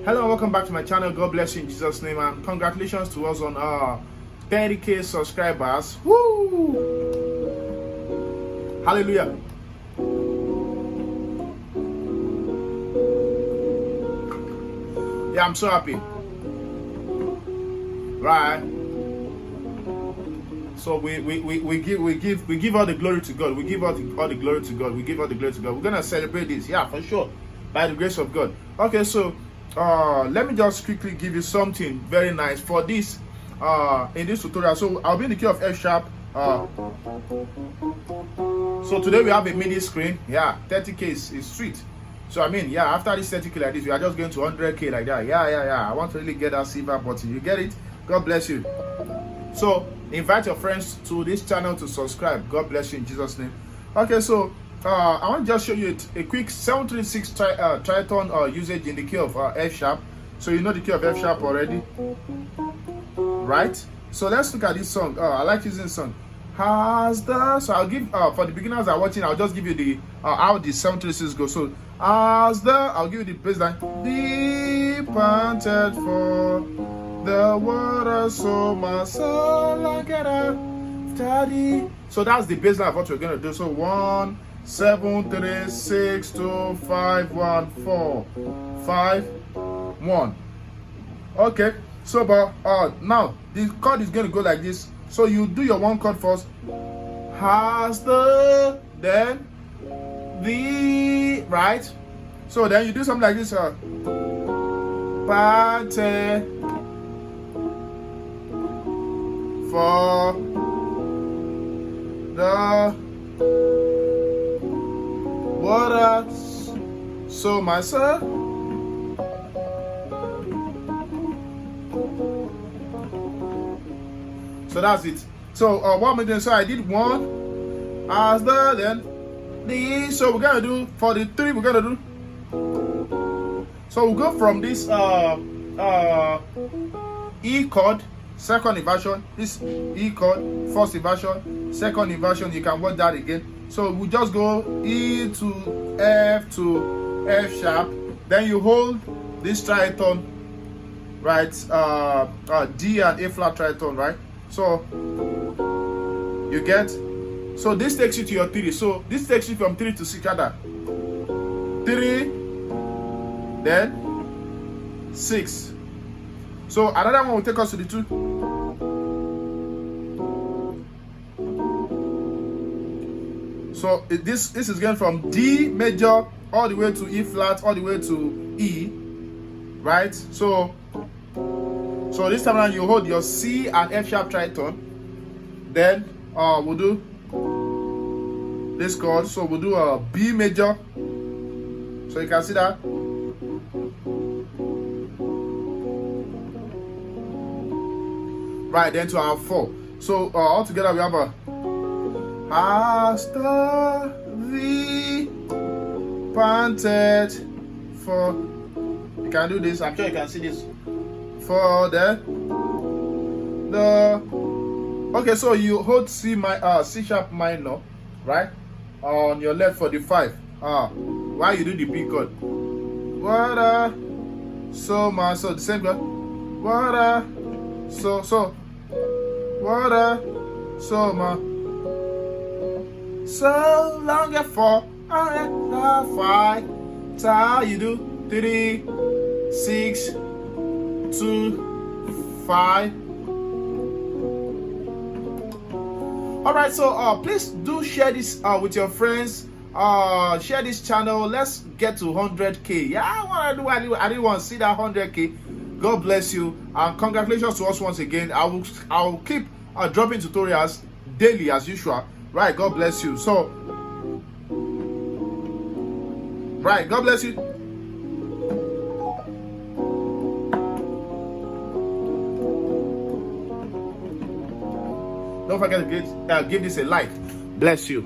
Hello and welcome back to my channel. God bless you in Jesus' name, and congratulations to us on 30k subscribers. Woo! Hallelujah. Yeah, I'm so happy. Right. So we give all the glory to God. We give all the glory to God. We give all the glory to God. We're gonna celebrate this, yeah, for sure, by the grace of God. Okay, so let me just quickly give you something very nice for this in this tutorial. So I'll be in the key of F sharp. So today we have a MIDI screen. Yeah, 30k is sweet. So I mean, yeah, after this 30k like this, we are just going to 100k like that. Yeah. I want to really get that silver button. You get it? God bless you. So invite your friends to this channel to subscribe. God bless you in Jesus' name. Okay, so I want to just show you a quick 736 Tritone usage in the key of F sharp. So you know the key of F sharp already, right? So let's look at this song. I like using this song. Has the, so I'll give for the beginners that are watching, I'll just give you the how the 736 go. So as the, I'll give you the bass line. Deep panted for the water, so my soul I get up, daddy. So that's the bass line of what we're gonna do. So 1 7 3 6 2 5 1 4 5 1. Okay. So but now the chord is gonna go like this. So you do your one chord first. Has the, then the, right? So then you do something like this. Pate for the waters, so my son. So that's it. So what am I doing? So I did one as the, then the. So we're gonna do for the 3. We're gonna do. So we'll go from this E chord, second inversion. This E chord, first inversion, second inversion. You can work that again. So we just go E to F sharp. Then you hold this tritone, right? D and A flat tritone, right? So you get, so this takes you to your 3. So this takes you from 3 to 6 rather. 3, then 6. So another one will take us to the 2. So this is going from D major all the way to E flat, all the way to E, right? So this time around you hold your C and F sharp tritone. Then we'll do this chord. So we'll do a B major. So you can see that. Right, then to our 4. So all together we have a Hasta the panted for. You can do this. I'm sure you can see this. For the okay, so you hold C sharp minor, right, on your left for the 5. While you do the B chord. Water, so my, so the same chord. Water, so water, so my, so longer for 5. So how you do 3 6 2 5. All right, so please do share this with your friends. Share this channel. Let's get to 100k. Yeah, I didn't want to see that 100k. God bless you, and congratulations to us once again. I will keep dropping tutorials daily as usual. Right, God bless you. So right, God bless you. Don't forget to give this a like. Bless you.